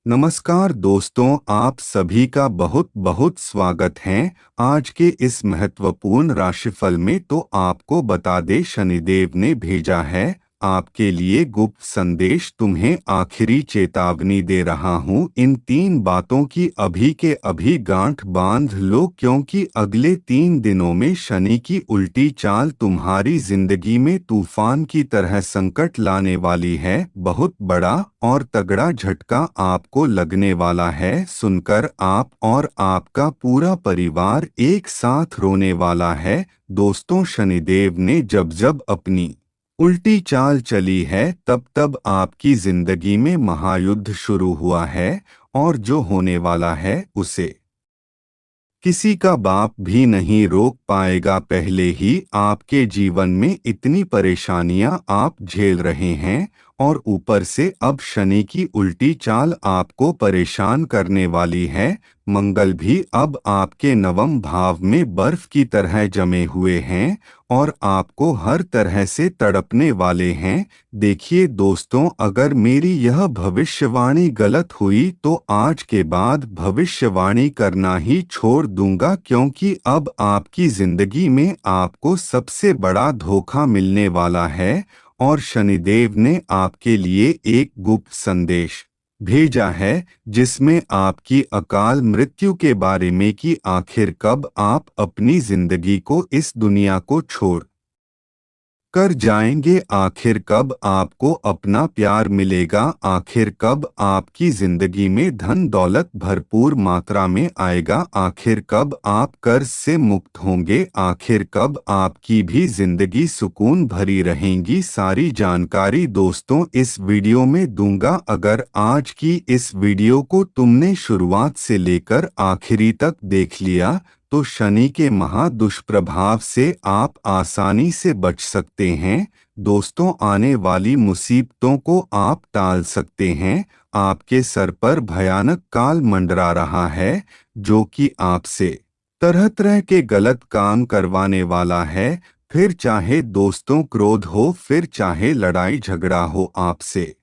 नमस्कार दोस्तों, आप सभी का बहुत बहुत स्वागत है। आज के इस महत्वपूर्ण राशिफल में तो आपको बता दे शनिदेव ने भेजा है आपके लिए गुप्त संदेश। तुम्हें आखिरी चेतावनी दे रहा हूँ, इन 3 बातों की अभी के अभी गांठ बांध लो, क्योंकि अगले 3 दिनों में शनि की उल्टी चाल तुम्हारी जिंदगी में तूफान की तरह संकट लाने वाली है। बहुत बड़ा और तगड़ा झटका आपको लगने वाला है। सुनकर आप और आपका पूरा परिवार एक साथ रोने वाला है। दोस्तों, शनिदेव ने जब जब अपनी उल्टी चाल चली है तब तब आपकी जिंदगी में महायुद्ध शुरू हुआ है, और जो होने वाला है उसे किसी का बाप भी नहीं रोक पाएगा। पहले ही आपके जीवन में इतनी परेशानियां आप झेल रहे हैं, और ऊपर से अब शनि की उल्टी चाल आपको परेशान करने वाली है। मंगल भी अब आपके नवम भाव में बर्फ की तरह जमे हुए हैं और आपको हर तरह से तड़पने वाले हैं। देखिए दोस्तों, अगर मेरी यह भविष्यवाणी गलत हुई तो आज के बाद भविष्यवाणी करना ही छोड़ दूंगा, क्योंकि अब आपकी जिंदगी में आपको सबसे बड़ा धोखा मिलने वाला है। और शनिदेव ने आपके लिए एक गुप्त संदेश भेजा है, जिसमें आपकी अकाल मृत्यु के बारे में कि आखिर कब आप अपनी जिंदगी को इस दुनिया को छोड़ कर जाएंगे, आखिर कब आपको अपना प्यार मिलेगा, आखिर कब आपकी जिंदगी में धन दौलत भरपूर मात्रा में आएगा, आखिर कब आप कर्ज से मुक्त होंगे, आखिर कब आपकी भी जिंदगी सुकून भरी रहेंगी। सारी जानकारी दोस्तों इस वीडियो में दूंगा। अगर आज की इस वीडियो को तुमने शुरुआत से लेकर आखिरी तक देख लिया तो शनि के महा दुष्प्रभाव से आप आसानी से बच सकते हैं। दोस्तों, आने वाली मुसीबतों को आप टाल सकते हैं। आपके सर पर भयानक काल मंडरा रहा है, जो कि आपसे तरह तरह के गलत काम करवाने वाला है। फिर चाहे दोस्तों क्रोध हो, फिर चाहे लड़ाई झगड़ा हो आपसे,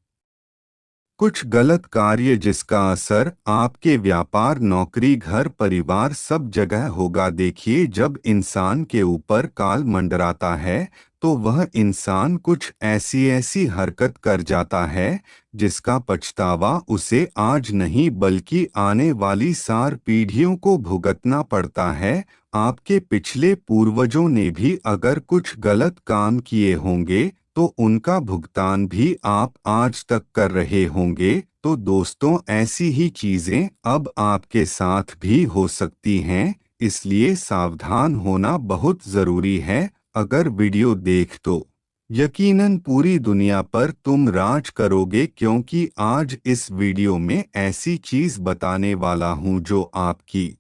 कुछ गलत कार्य जिसका असर आपके व्यापार, नौकरी, घर, परिवार सब जगह होगा। देखिए, जब इंसान के ऊपर काल मंडराता है तो वह इंसान कुछ ऐसी ऐसी हरकत कर जाता है जिसका पछतावा उसे आज नहीं बल्कि आने वाली 4 पीढ़ियों को भुगतना पड़ता है। आपके पिछले पूर्वजों ने भी अगर कुछ गलत काम किए होंगे तो उनका भुगतान भी आप आज तक कर रहे होंगे। तो दोस्तों, ऐसी ही चीजें अब आपके साथ भी हो सकती हैं, इसलिए सावधान होना बहुत जरूरी है। अगर वीडियो देख तो यकीनन पूरी दुनिया पर तुम राज करोगे, क्योंकि आज इस वीडियो में ऐसी चीज बताने वाला हूं जो आपकी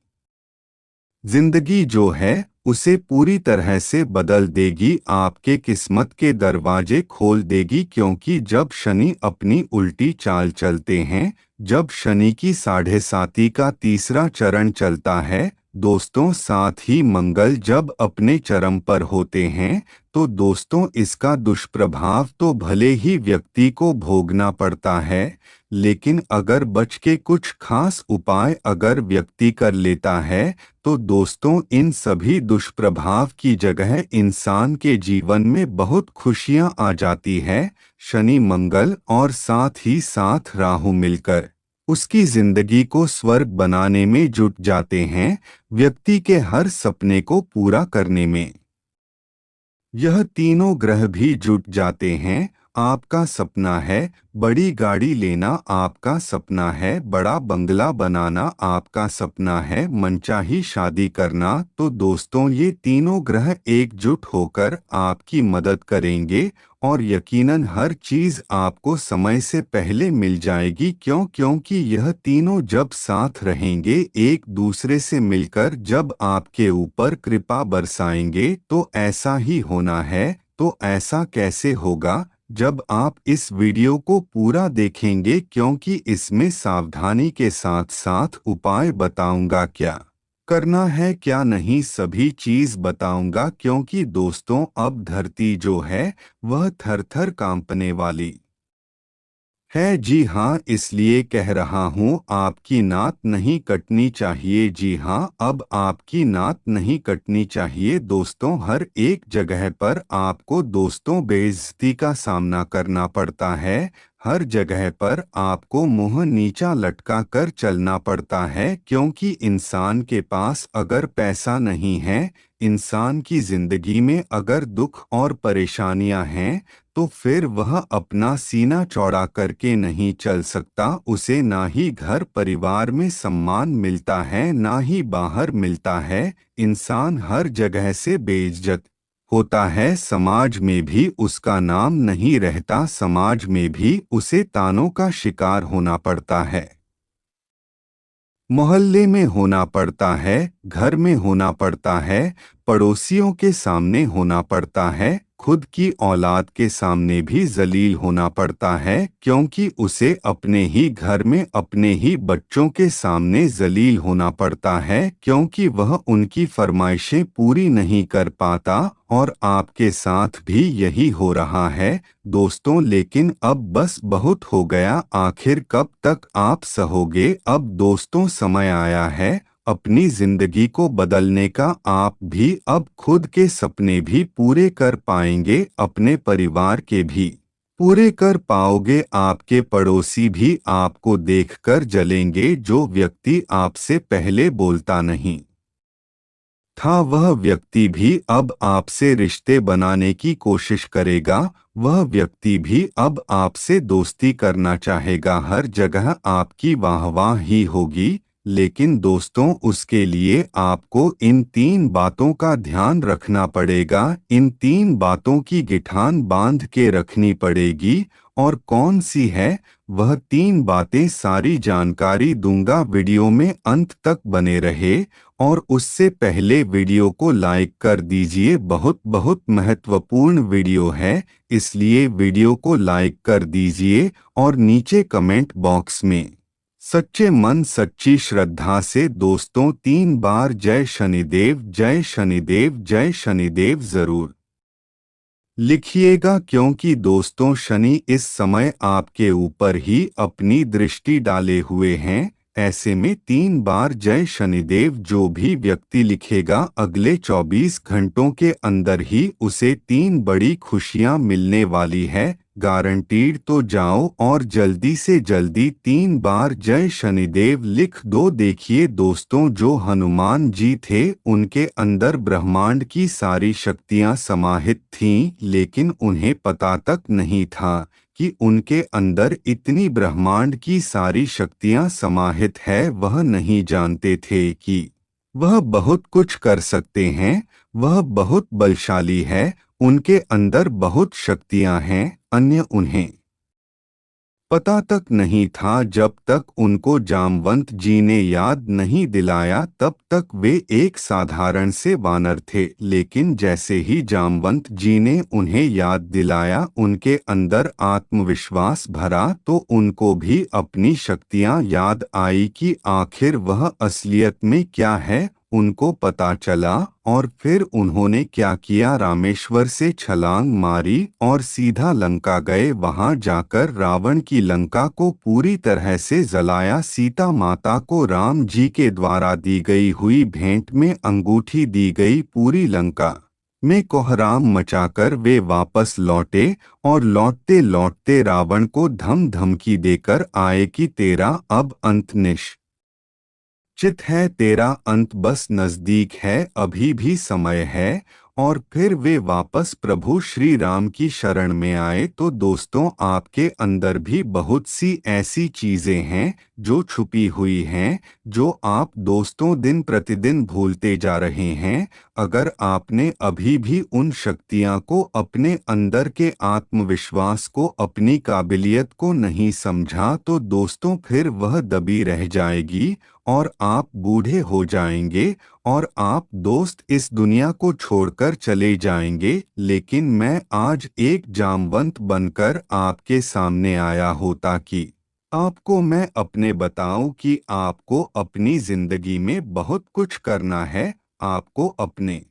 जिंदगी जो है उसे पूरी तरह से बदल देगी, आपके किस्मत के दरवाजे खोल देगी। क्योंकि जब शनि अपनी उल्टी चाल चलते हैं, जब शनि की 7.5 का तीसरा चरण चलता है दोस्तों, साथ ही मंगल जब अपने चरम पर होते हैं, तो दोस्तों इसका दुष्प्रभाव तो भले ही व्यक्ति को भोगना पड़ता है, लेकिन अगर बच के कुछ खास उपाय अगर व्यक्ति कर लेता है तो दोस्तों इन सभी दुष्प्रभाव की जगह इंसान के जीवन में बहुत खुशियां आ जाती है। शनि, मंगल और साथ ही साथ राहु मिलकर उसकी जिंदगी को स्वर्ग बनाने में जुट जाते हैं, व्यक्ति के हर सपने को पूरा करने में यह तीनों ग्रह भी जुट जाते हैं। आपका सपना है बड़ी गाड़ी लेना, आपका सपना है बड़ा बंगला बनाना, आपका सपना है मनचाही शादी करना, तो दोस्तों ये तीनों ग्रह एकजुट होकर आपकी मदद करेंगे और यकीनन हर चीज आपको समय से पहले मिल जाएगी। क्योंकि यह तीनों जब साथ रहेंगे, एक दूसरे से मिलकर जब आपके ऊपर कृपा बरसाएंगे तो ऐसा ही होना है। तो ऐसा कैसे होगा? जब आप इस वीडियो को पूरा देखेंगे, क्योंकि इसमें सावधानी के साथ साथ उपाय बताऊंगा, क्या करना है क्या नहीं सभी चीज बताऊंगा। क्योंकि दोस्तों अब धरती जो है वह थर थर कांपने वाली है। जी हाँ, इसलिए कह रहा हूँ आपकी नाक नहीं कटनी चाहिए। जी हाँ, अब आपकी नाक नहीं कटनी चाहिए। दोस्तों, हर एक जगह पर आपको दोस्तों बेइज्जती का सामना करना पड़ता है। हर जगह पर आपको मुंह नीचा लटका कर चलना पड़ता है, क्योंकि इंसान के पास अगर पैसा नहीं है, इंसान की जिंदगी में अगर दुख और परेशानियां हैं, तो फिर वह अपना सीना चौड़ा करके नहीं चल सकता। उसे ना ही घर परिवार में सम्मान मिलता है, ना ही बाहर मिलता है। इंसान हर जगह से बेइज्जत होता है। समाज में भी उसका नाम नहीं रहता, समाज में भी उसे तानों का शिकार होना पड़ता है। मोहल्ले में होना पड़ता है, घर में होना पड़ता है, पड़ोसियों के सामने होना पड़ता है, खुद की औलाद के सामने भी जलील होना पड़ता है, क्योंकि उसे अपने ही घर में अपने ही बच्चों के सामने जलील होना पड़ता है, क्योंकि वह उनकी फरमाइशें पूरी नहीं कर पाता। और आपके साथ भी यही हो रहा है दोस्तों। लेकिन अब बस बहुत हो गया, आखिर कब तक आप सहोगे? अब दोस्तों समय आया है अपनी जिंदगी को बदलने का। आप भी अब खुद के सपने भी पूरे कर पाएंगे, अपने परिवार के भी पूरे कर पाओगे। आपके पड़ोसी भी आपको देखकर जलेंगे। जो व्यक्ति आपसे पहले बोलता नहीं था, वह व्यक्ति भी अब आपसे रिश्ते बनाने की कोशिश करेगा। वह व्यक्ति भी अब आपसे दोस्ती करना चाहेगा। हर जगह आपकी वाहवाह ही होगी। लेकिन दोस्तों, उसके लिए आपको इन 3 बातों का ध्यान रखना पड़ेगा। इन 3 बातों की गिठान बांध के रखनी पड़ेगी। और कौन सी है वह 3 बातें? सारी जानकारी दूंगा, वीडियो में अंत तक बने रहे। और उससे पहले वीडियो को लाइक कर दीजिए, बहुत बहुत महत्वपूर्ण वीडियो है, इसलिए वीडियो को लाइक कर दीजिए। और नीचे कमेंट बॉक्स में सच्चे मन सच्ची श्रद्धा से दोस्तों 3 बार जय शनिदेव जय शनिदेव जय शनिदेव जरूर लिखिएगा, क्योंकि दोस्तों शनि इस समय आपके ऊपर ही अपनी दृष्टि डाले हुए हैं। ऐसे में 3 बार जय शनिदेव जो भी व्यक्ति लिखेगा, अगले 24 घंटों के अंदर ही उसे 3 बड़ी खुशियां मिलने वाली है, गारंटीड। तो जाओ और जल्दी से जल्दी 3 बार जय शनिदेव लिख दो। देखिए दोस्तों, जो हनुमान जी थे उनके अंदर ब्रह्मांड की सारी शक्तियां समाहित थीं, लेकिन उन्हें पता तक नहीं था कि उनके अंदर इतनी ब्रह्मांड की सारी शक्तियां समाहित है। वह नहीं जानते थे कि वह बहुत कुछ कर सकते हैं, वह बहुत बलशाली है, उनके अंदर बहुत शक्तियां हैं। अन्य उन्हें पता तक नहीं था। जब तक उनको जामवंत जी ने याद नहीं दिलाया, तब तक वे एक साधारण से वानर थे। लेकिन जैसे ही जामवंत जी ने उन्हें याद दिलाया, उनके अंदर आत्मविश्वास भरा, तो उनको भी अपनी शक्तियां याद आई कि आखिर वह असलियत में क्या है। उनको पता चला और फिर उन्होंने क्या किया, रामेश्वर से छलांग मारी और सीधा लंका गए। वहां जाकर रावण की लंका को पूरी तरह से जलाया। सीता माता को राम जी के द्वारा दी गई हुई भेंट में अंगूठी दी गई। पूरी लंका में कोहराम मचाकर वे वापस लौटे और लौटते लौटते रावण को धमकी देकर आए कि तेरा अब अंत चित है, तेरा अंत बस नजदीक है, अभी भी समय है। और फिर वे वापस प्रभु श्री राम की शरण में आए। तो दोस्तों, आपके अंदर भी बहुत सी ऐसी चीजें हैं जो छुपी हुई हैं, जो आप दोस्तों दिन प्रतिदिन भूलते जा रहे हैं। अगर आपने अभी भी उन शक्तियां को, अपने अंदर के आत्मविश्वास को, अपनी काबिलियत को नहीं समझा, तो दोस्तों फिर वह दबी रह जाएगी और आप बूढ़े हो जाएंगे और आप दोस्त इस दुनिया को छोड़कर चले जाएंगे। लेकिन मैं आज एक जामवंत बनकर आपके सामने आया होता कि आपको मैं अपने बताऊं कि आपको अपनी जिंदगी में बहुत कुछ करना है। आपको अपने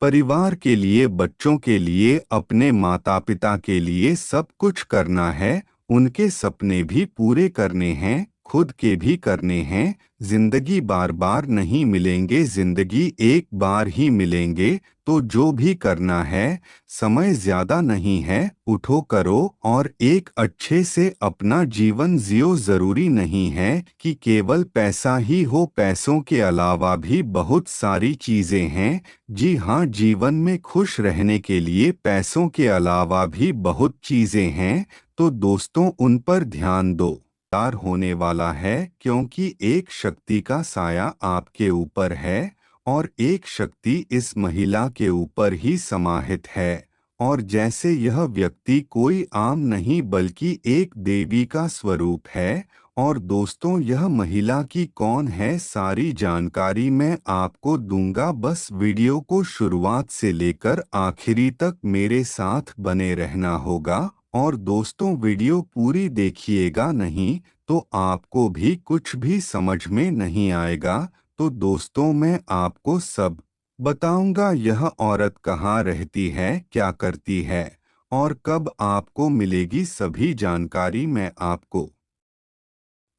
परिवार के लिए, बच्चों के लिए, अपने माता पिता के लिए सब कुछ करना है। उनके सपने भी पूरे करने हैं, खुद के भी करने हैं। जिंदगी बार बार नहीं मिलेंगे, जिंदगी एक बार ही मिलेंगे। तो जो भी करना है, समय ज्यादा नहीं है, उठो करो और एक अच्छे से अपना जीवन जियो। जरूरी नहीं है कि केवल पैसा ही हो, पैसों के अलावा भी बहुत सारी चीजें हैं। जी हाँ, जीवन में खुश रहने के लिए पैसों के अलावा भी बहुत चीजें हैं। तो दोस्तों, उन पर ध्यान दो। तार होने वाला है, क्योंकि एक शक्ति का साया आपके ऊपर है और एक शक्ति इस महिला के ऊपर ही समाहित है। और जैसे यह व्यक्ति कोई आम नहीं बल्कि एक देवी का स्वरूप है। और दोस्तों, यह महिला की कौन है, सारी जानकारी मैं आपको दूंगा। बस वीडियो को शुरुआत से लेकर आखिरी तक मेरे साथ बने रहना होगा। और दोस्तों, वीडियो पूरी देखिएगा नहीं तो आपको भी कुछ भी समझ में नहीं आएगा। तो दोस्तों, मैं आपको सब बताऊंगा। यह औरत कहाँ रहती है, क्या करती है और कब आपको मिलेगी, सभी जानकारी मैं आपको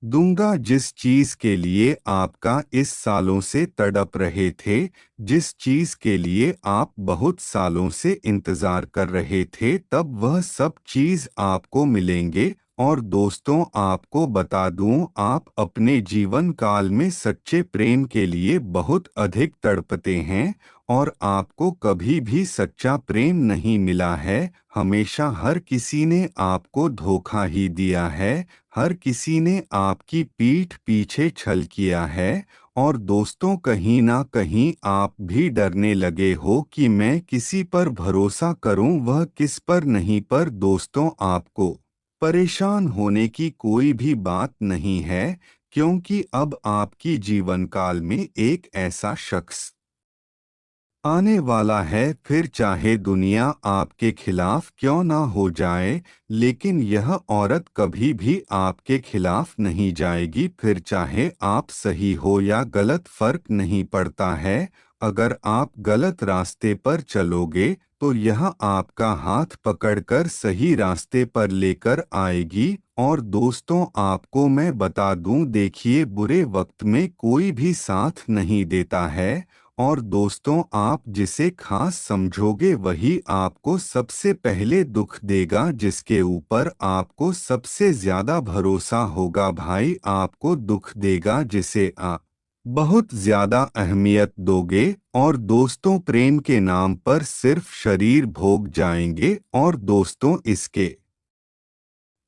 दूंगा। जिस चीज के लिए आपका इस सालों से तड़प रहे थे, जिस चीज के लिए आप बहुत सालों से इंतजार कर रहे थे, तब वह सब चीज आपको मिलेंगे। और दोस्तों, आपको बता दूं, आप अपने जीवन काल में सच्चे प्रेम के लिए बहुत अधिक तड़पते हैं और आपको कभी भी सच्चा प्रेम नहीं मिला है। हमेशा हर किसी ने आपको धोखा ही दिया है, हर किसी ने आपकी पीठ पीछे छल किया है। और दोस्तों, कहीं ना कहीं आप भी डरने लगे हो कि मैं किसी पर भरोसा करूं, वह किस पर नहीं। पर दोस्तों, आपको परेशान होने की कोई भी बात नहीं है, क्योंकि अब आपकी जीवन काल में एक ऐसा शख्स आने वाला है। फिर चाहे दुनिया आपके खिलाफ क्यों ना हो जाए, लेकिन यह औरत कभी भी आपके खिलाफ नहीं जाएगी। फिर चाहे आप सही हो या गलत, फर्क नहीं पड़ता है। अगर आप गलत रास्ते पर चलोगे तो यह आपका हाथ पकड़कर सही रास्ते पर लेकर आएगी। और दोस्तों, आपको मैं बता दूं, देखिए, बुरे वक्त में कोई भी साथ नहीं देता है। और दोस्तों, आप जिसे खास समझोगे वही आपको सबसे पहले दुख देगा। जिसके ऊपर आपको सबसे ज्यादा भरोसा होगा, भाई आपको दुख देगा। जिसे आप बहुत ज्यादा अहमियत दोगे। और दोस्तों, प्रेम के नाम पर सिर्फ शरीर भोग जाएंगे। और दोस्तों, इसके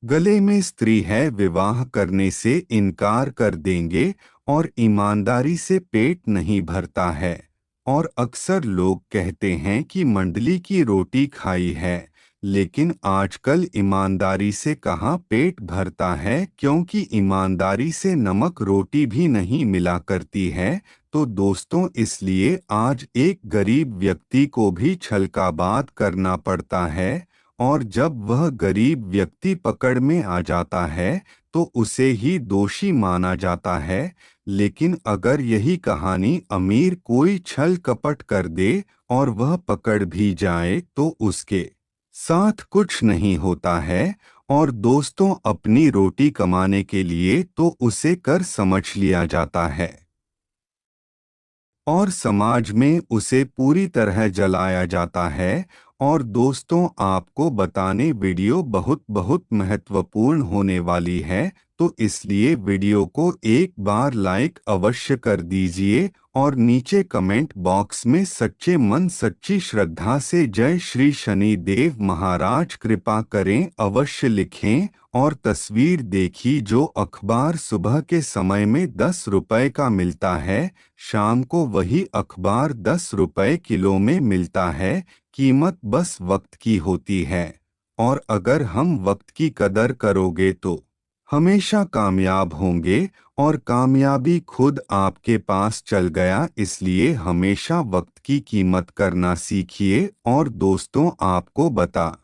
गले में स्त्री है, विवाह करने से इनकार कर देंगे। और ईमानदारी से पेट नहीं भरता है। और अक्सर लोग कहते हैं कि मंडली की रोटी खाई है, लेकिन आजकल ईमानदारी से कहाँ पेट भरता है, क्योंकि ईमानदारी से नमक रोटी भी नहीं मिला करती है। तो दोस्तों, इसलिए आज एक गरीब व्यक्ति को भी छल का बात करना पड़ता है। और जब वह गरीब व्यक्ति पकड़ में आ जाता है तो उसे ही दोषी माना जाता है। लेकिन अगर यही कहानी अमीर कोई छल कपट कर दे और वह पकड़ भी जाए तो उसके साथ कुछ नहीं होता है। और दोस्तों, अपनी रोटी कमाने के लिए तो उसे कर समझ लिया जाता है और समाज में उसे पूरी तरह जलाया जाता है। और दोस्तों, आपको बताने वीडियो बहुत बहुत महत्वपूर्ण होने वाली है, तो इसलिए वीडियो को एक बार लाइक अवश्य कर दीजिए और नीचे कमेंट बॉक्स में सच्चे मन सच्ची श्रद्धा से जय श्री शनि देव महाराज कृपा करें अवश्य लिखें। और तस्वीर देखी, जो अखबार सुबह के समय में 10 रुपए का मिलता है, शाम को वही अखबार 10 रुपए किलो में मिलता है। कीमत बस वक्त की होती है। और अगर हम वक्त की कदर करोगे तो हमेशा कामयाब होंगे। और कामयाबी खुद आपके पास चल गया, इसलिए हमेशा वक्त की कीमत करना सीखिए। और दोस्तों, आपको बता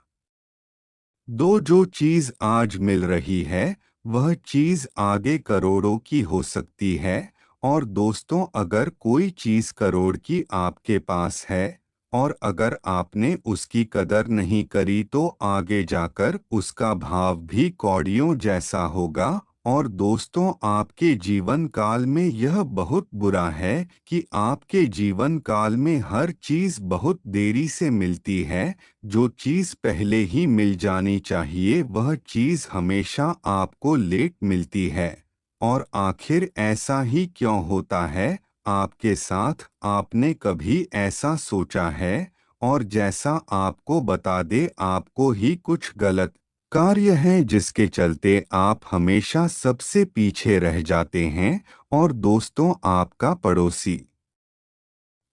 दो, जो चीज आज मिल रही है वह चीज आगे करोड़ों की हो सकती है। और दोस्तों, अगर कोई चीज करोड़ की आपके पास है और अगर आपने उसकी कदर नहीं करी तो आगे जाकर उसका भाव भी कौड़ियों जैसा होगा। और दोस्तों, आपके जीवन काल में यह बहुत बुरा है कि आपके जीवन काल में हर चीज बहुत देरी से मिलती है। जो चीज पहले ही मिल जानी चाहिए वह चीज हमेशा आपको लेट मिलती है। और आखिर ऐसा ही क्यों होता है आपके साथ? आपने कभी ऐसा सोचा है? और जैसा आपको बता दे, आपको ही कुछ गलत कार्य हैं जिसके चलते आप हमेशा सबसे पीछे रह जाते हैं। और दोस्तों, आपका पड़ोसी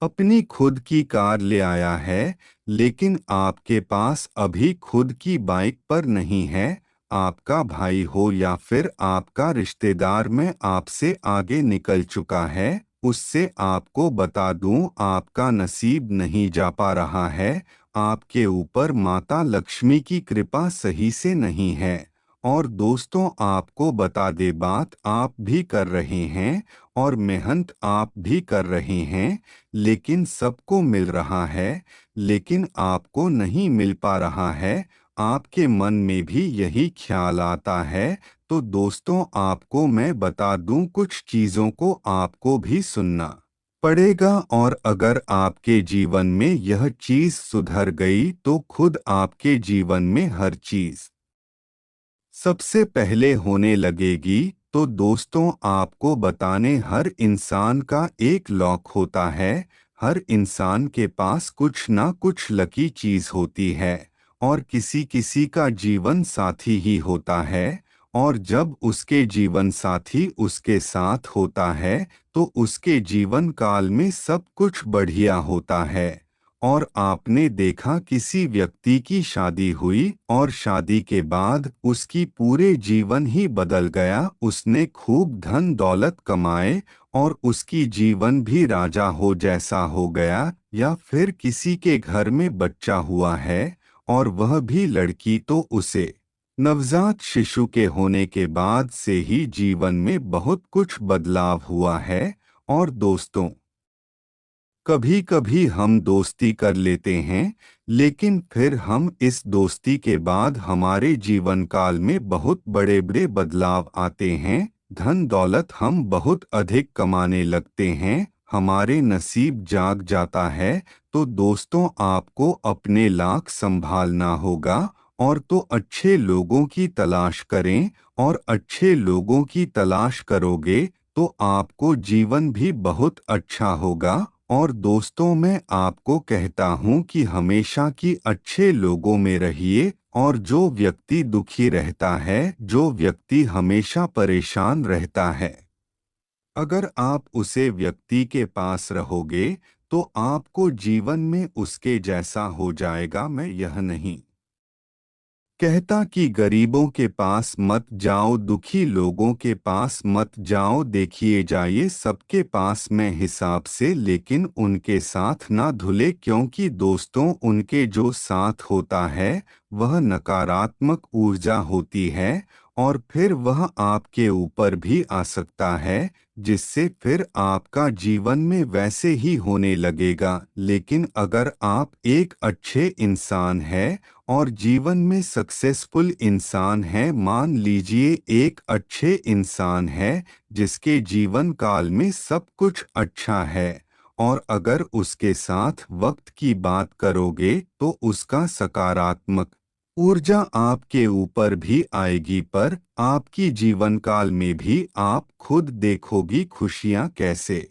अपनी खुद की कार ले आया है, लेकिन आपके पास अभी खुद की बाइक पर नहीं है। आपका भाई हो या फिर आपका रिश्तेदार में आपसे आगे निकल चुका है, उससे आपको बता दूं, आपका नसीब नहीं जा पा रहा है। आपके ऊपर माता लक्ष्मी की कृपा सही से नहीं है। और दोस्तों, आपको बता दे बात, आप भी कर रहे हैं और मेहनत आप भी कर रहे हैं, लेकिन सबको मिल रहा है, लेकिन आपको नहीं मिल पा रहा है। आपके मन में भी यही ख्याल आता है। तो दोस्तों, आपको मैं बता दूं, कुछ चीज़ों को आपको भी सुनना पड़ेगा। और अगर आपके जीवन में यह चीज़ सुधर गई तो खुद आपके जीवन में हर चीज़ सबसे पहले होने लगेगी। तो दोस्तों, आपको बताने, हर इंसान का एक लॉक होता है। हर इंसान के पास कुछ ना कुछ लकी चीज होती है। और किसी किसी का जीवन साथी ही होता है। और जब उसके जीवन साथी उसके साथ होता है तो उसके जीवन काल में सब कुछ बढ़िया होता है। और आपने देखा, किसी व्यक्ति की शादी हुई और शादी के बाद उसकी पूरे जीवन ही बदल गया। उसने खूब धन दौलत कमाए और उसकी जीवन भी राजा हो जैसा हो गया। या फिर किसी के घर में बच्चा हुआ है और वह भी लड़की, तो उसे नवजात शिशु के होने के बाद से ही जीवन में बहुत कुछ बदलाव हुआ है। और दोस्तों, कभी कभी हम दोस्ती कर लेते हैं, लेकिन फिर हम इस दोस्ती के बाद हमारे जीवन काल में बहुत बड़े बड़े बदलाव आते हैं। धन दौलत हम बहुत अधिक कमाने लगते हैं, हमारे नसीब जाग जाता है। तो दोस्तों, आपको अपने लाख संभालना होगा। और तो अच्छे लोगों की तलाश करें, और अच्छे लोगों की तलाश करोगे तो आपको जीवन भी बहुत अच्छा होगा। और दोस्तों, मैं आपको कहता हूँ कि हमेशा की अच्छे लोगों में रहिए। और जो व्यक्ति दुखी रहता है, जो व्यक्ति हमेशा परेशान रहता है, अगर आप उसे व्यक्ति के पास रहोगे तो आपको जीवन में उसके जैसा हो जाएगा। मैं यह नहीं कहता कि गरीबों के पास मत जाओ, दुखी लोगों के पास मत जाओ, देखिए जाइए सबके पास में हिसाब से, लेकिन उनके साथ ना धुले, क्योंकि दोस्तों, उनके जो साथ होता है वह नकारात्मक ऊर्जा होती है। और फिर वह आपके ऊपर भी आ सकता है, जिससे फिर आपका जीवन में वैसे ही होने लगेगा। लेकिन अगर आप एक अच्छे इंसान हैं और जीवन में सक्सेसफुल इंसान है, मान लीजिए एक अच्छे इंसान है जिसके जीवन काल में सब कुछ अच्छा है, और अगर उसके साथ वक्त की बात करोगे तो उसका सकारात्मक ऊर्जा आपके ऊपर भी आएगी। पर आपकी जीवन काल में भी आप खुद देखोगी खुशियां कैसे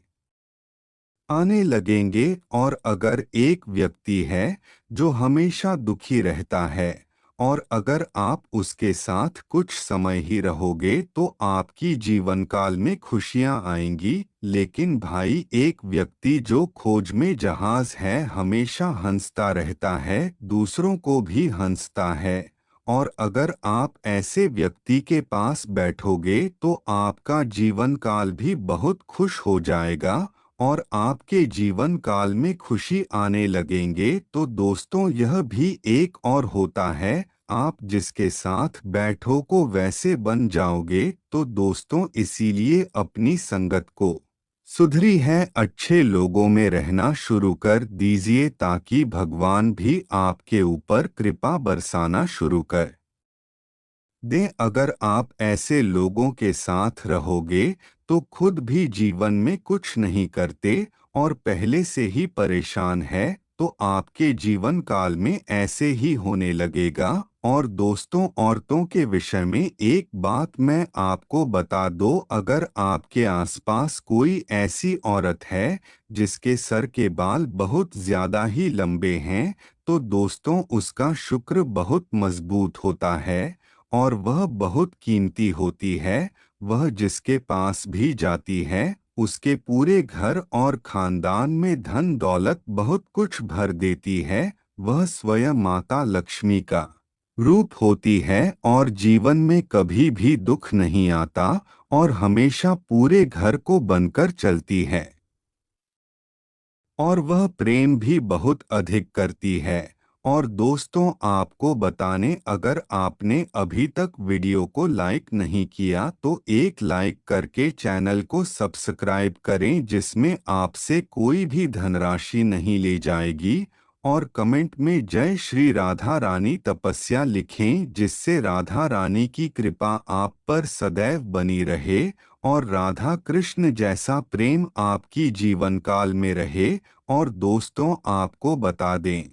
आने लगेंगे। और अगर एक व्यक्ति है जो हमेशा दुखी रहता है, और अगर आप उसके साथ कुछ समय ही रहोगे तो आपकी जीवन काल में खुशियां आएंगी। लेकिन भाई, एक व्यक्ति जो खोज में जहाज है, हमेशा हंसता रहता है, दूसरों को भी हंसता है। और अगर आप ऐसे व्यक्ति के पास बैठोगे तो आपका जीवन काल भी बहुत खुश हो जाएगा और आपके जीवन काल में खुशी आने लगेंगे। तो दोस्तों, यह भी एक और होता है, आप जिसके साथ बैठो को वैसे बन जाओगे। तो दोस्तों, इसीलिए अपनी संगत को सुधरी है, अच्छे लोगों में रहना शुरू कर दीजिए ताकि भगवान भी आपके ऊपर कृपा बरसाना शुरू कर दें। अगर आप ऐसे लोगों के साथ रहोगे तो खुद भी जीवन में कुछ नहीं करते और पहले से ही परेशान है, तो आपके जीवन काल में ऐसे ही होने लगेगा। और दोस्तों, औरतों के विषय में एक बात मैं आपको बता दूं, अगर आपके आसपास कोई ऐसी औरत है जिसके सर के बाल बहुत ज्यादा ही लंबे हैं, तो दोस्तों उसका शुक्र बहुत मजबूत होता है और वह बहुत कीमती होती है। वह जिसके पास भी जाती है उसके पूरे घर और खानदान में धन दौलत बहुत कुछ भर देती है। वह स्वयं माता लक्ष्मी का रूप होती है और जीवन में कभी भी दुख नहीं आता और हमेशा पूरे घर को बनकर चलती है। और वह प्रेम भी बहुत अधिक करती है। और दोस्तों, आपको बताने, अगर आपने अभी तक वीडियो को लाइक नहीं किया तो एक लाइक करके चैनल को सब्सक्राइब करें, जिसमें आपसे कोई भी धनराशि नहीं ली जाएगी। और कमेंट में जय श्री राधा रानी तपस्या लिखें, जिससे राधा रानी की कृपा आप पर सदैव बनी रहे और राधा कृष्ण जैसा प्रेम आपकी जीवन काल में रहे। और दोस्तों, आपको बता दें,